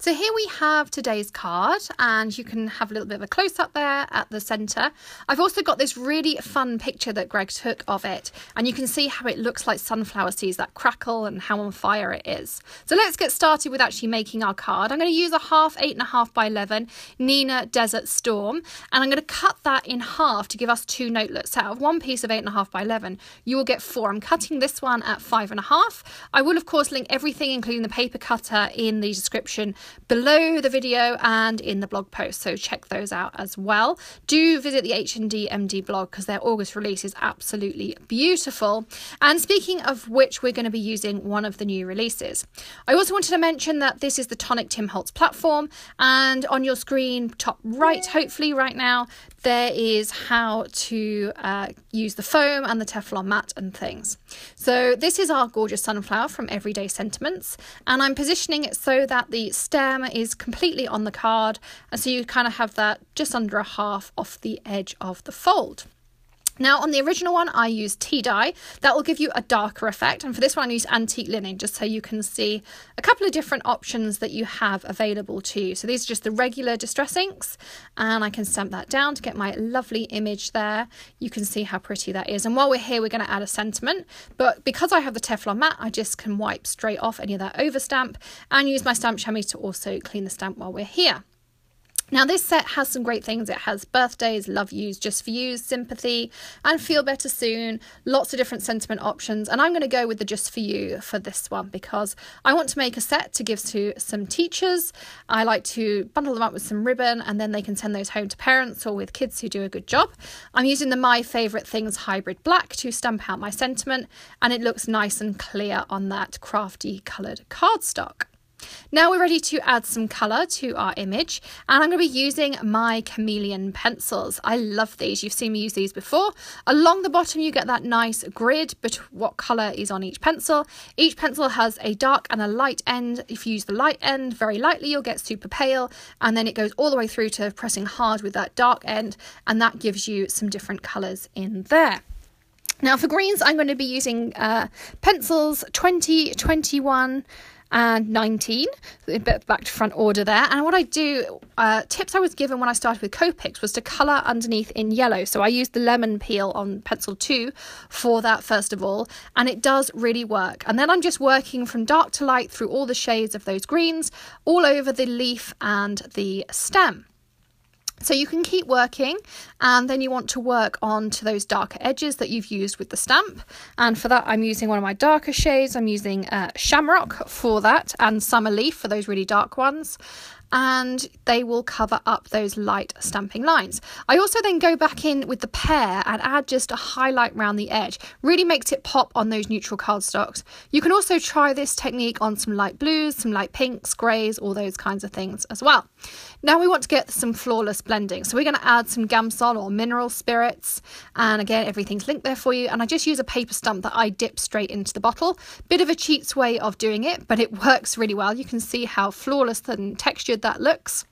So here we have today's card, and you can have a little bit of a close-up there at the centre. I've also got this really fun picture that Greg took of it, and you can see how it looks like sunflower seeds, that crackle, and how on fire it is. So let's get started with actually making our card. I'm going to use a half 8.5 by 11 Neenah Desert Storm, and I'm going to cut that in half to give us 2 notelets. Out of one piece of 8.5 by 11, you will get 4. I'm cutting this one at 5.5. I will of course link everything, including the paper cutter, in the description below the video and in the blog post, so check those out as well. Do visit the HNDMD blog because their August release is absolutely beautiful. And speaking of which, we're going to be using one of the new releases. I also wanted to mention that this is the Tonic Tim Holtz platform, and on your screen top right, hopefully right now, there is how to use the foam and the Teflon mat and things. So this is our gorgeous sunflower from Everyday Sentiments, and I'm positioning it so that the stem is completely on the card, and so you kind of have that just under a half off the edge of the fold. Now on the original one I used tea dye. That will give you a darker effect, and for this one I used antique linen, just so you can see a couple of different options that you have available to you. So these are just the regular distress inks, and I can stamp that down to get my lovely image there. You can see how pretty that is, and while we're here we're going to add a sentiment, but because I have the Teflon mat I just can wipe straight off any of that over stamp and use my stamp chamois to also clean the stamp while we're here. Now this set has some great things. It has birthdays, love yous, just for yous, sympathy, and feel better soon. Lots of different sentiment options, and I'm going to go with the just for you for this one because I want to make a set to give to some teachers. I like to bundle them up with some ribbon, and then they can send those home to parents or with kids who do a good job. I'm using the My Favourite Things hybrid black to stamp out my sentiment, and it looks nice and clear on that crafty coloured cardstock. Now we're ready to add some colour to our image, and I'm going to be using my Chameleon pencils. I love these. You've seen me use these before. Along the bottom you get that nice grid, but what colour is on each pencil. Each pencil has a dark and a light end. If you use the light end very lightly you'll get super pale, and then it goes all the way through to pressing hard with that dark end, and that gives you some different colours in there. Now for greens I'm going to be using pencils 20, 21 and 19, a bit back to front order there. And what I do, tips I was given when I started with Copics was to colour underneath in yellow. So I used the lemon peel on pencil 2 for that first of all, and it does really work. And then I'm just working from dark to light through all the shades of those greens, all over the leaf and the stem. So you can keep working, and then you want to work on to those darker edges that you've used with the stamp. And for that I'm using one of my darker shades. I'm using Shamrock for that, and Summer Leaf for those really dark ones, and they will cover up those light stamping lines. I also then go back in with the pear and add just a highlight around the edge. Really makes it pop on those neutral cardstocks. You can also try this technique on some light blues, some light pinks, greys, all those kinds of things as well. Now we want to get some flawless blending, so we're going to add some Gamsol or mineral spirits, and again everything's linked there for you, and I just use a paper stump that I dip straight into the bottle. Bit of a cheats way of doing it, but it works really well. You can see how flawless and textured that looks.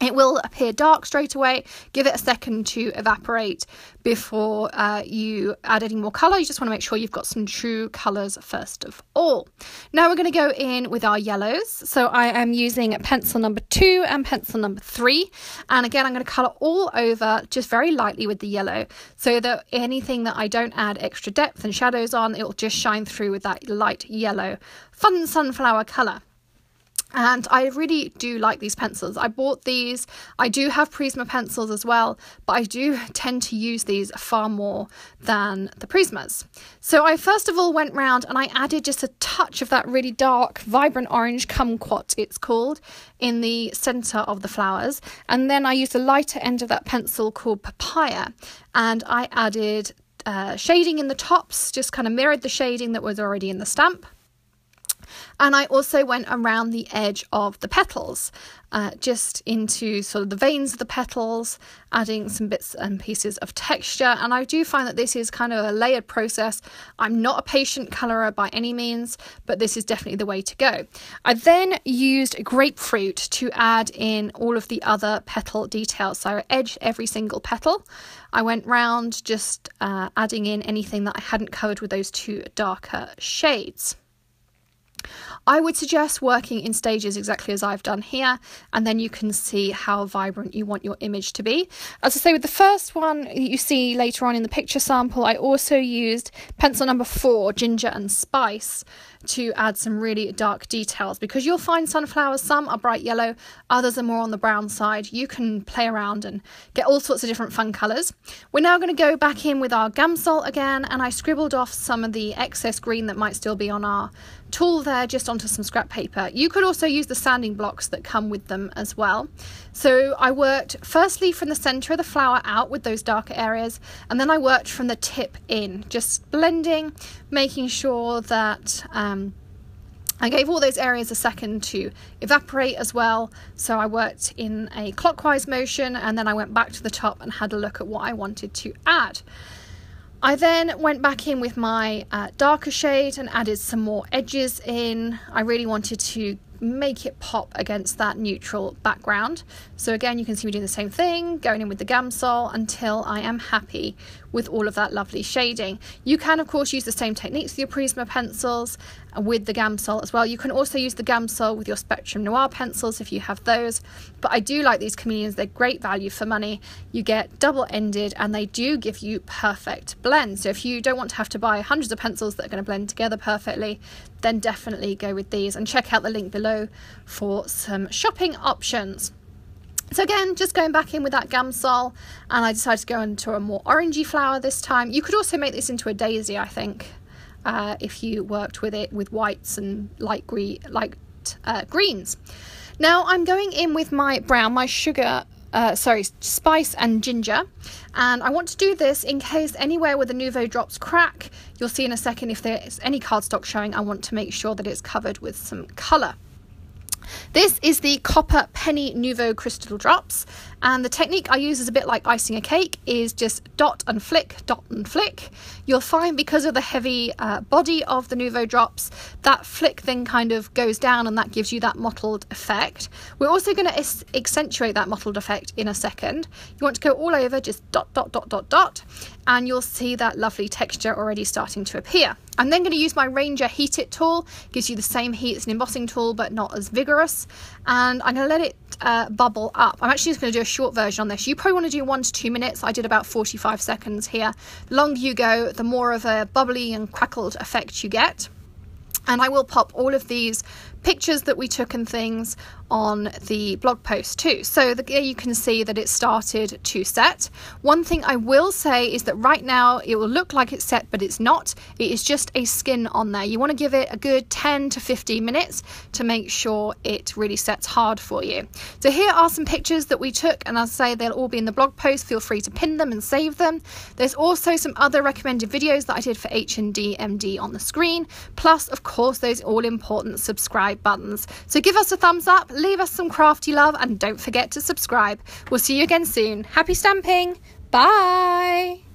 It will appear dark straight away. Give it a second to evaporate before you add any more colour. You just want to make sure you've got some true colours first of all. Now we're going to go in with our yellows. So I am using pencil number 2 and pencil number 3. And again, I'm going to colour all over just very lightly with the yellow, so that anything that I don't add extra depth and shadows on, it will just shine through with that light yellow, fun sunflower colour. And I really do like these pencils. I bought these. I do have Prisma pencils as well, but I do tend to use these far more than the Prismas. So I first of all went round and I added just a touch of that really dark, vibrant orange kumquat, it's called, in the centre of the flowers. And then I used the lighter end of that pencil called Papaya, and I added shading in the tops, just kind of mirrored the shading that was already in the stamp. And I also went around the edge of the petals, just into sort of the veins of the petals, adding some bits and pieces of texture. And I do find that this is kind of a layered process. I'm not a patient colourer by any means, but this is definitely the way to go. I then used grapefruit to add in all of the other petal details. So I edged every single petal. I went round just adding in anything that I hadn't covered with those 2 darker shades. I would suggest working in stages exactly as I've done here, and then you can see how vibrant you want your image to be. As I say, with the first one that you see later on in the picture sample, I also used pencil number 4, Ginger and Spice, to add some really dark details, because you'll find sunflowers, some are bright yellow, others are more on the brown side. You can play around and get all sorts of different fun colours. We're now going to go back in with our Gamsol again, and I scribbled off some of the excess green that might still be on our tool there just onto some scrap paper. You could also use the sanding blocks that come with them as well. So I worked firstly from the centre of the flower out with those darker areas, and then I worked from the tip in, just blending, making sure that I gave all those areas a second to evaporate as well. So I worked in a clockwise motion, and then I went back to the top and had a look at what I wanted to add. I then went back in with my darker shade and added some more edges in. I really wanted to make it pop against that neutral background. So again, you can see me doing the same thing, going in with the Gamsol until I am happy with all of that lovely shading. You can of course use the same techniques with your Prisma pencils, with the Gamsol as well. You can also use the Gamsol with your Spectrum Noir pencils if you have those, but I do like these Chameleons. They're great value for money. You get double-ended and they do give you perfect blends. So if you don't want to have to buy hundreds of pencils that are going to blend together perfectly, then definitely go with these, and check out the link below for some shopping options. So again, just going back in with that Gamsol, and I decided to go into a more orangey flower this time. You could also make this into a daisy, I think, if you worked with it with whites and light greens. Now I'm going in with my brown, my sugar, spice and ginger, and I want to do this in case anywhere where the Nuvo drops crack. You'll see in a second if there's any cardstock showing. I want to make sure that it's covered with some colour. This is the Copper Penny Nuvo Crystal Drops, and the technique I use is a bit like icing a cake, is just dot and flick, dot and flick. You'll find because of the heavy body of the Nuvo drops, that flick then kind of goes down and that gives you that mottled effect. We're also going to accentuate that mottled effect in a second. You want to go all over, just dot, dot, dot, dot, dot, and you'll see that lovely texture already starting to appear. I'm then going to use my Ranger Heat It tool. Gives you the same heat as an embossing tool, but not as vigorous. And I'm going to let it bubble up. I'm actually just going to do a short version on this. You probably want to do 1 to 2 minutes. I did about 45 seconds here. The longer you go, the more of a bubbly and crackled effect you get. And I will pop all of these pictures that we took and things on the blog post too. So you can see that it started to set. One thing I will say is that right now it will look like it's set, but it's not. It is just a skin on there. You want to give it a good 10 to 15 minutes to make sure it really sets hard for you. So here are some pictures that we took, and as I say, they'll all be in the blog post. Feel free to pin them and save them. There's also some other recommended videos that I did for HNDMD on the screen, plus of course those all important subscribe buttons. So give us a thumbs up, leave us some crafty love, and don't forget to subscribe. We'll see you again soon. Happy stamping. Bye.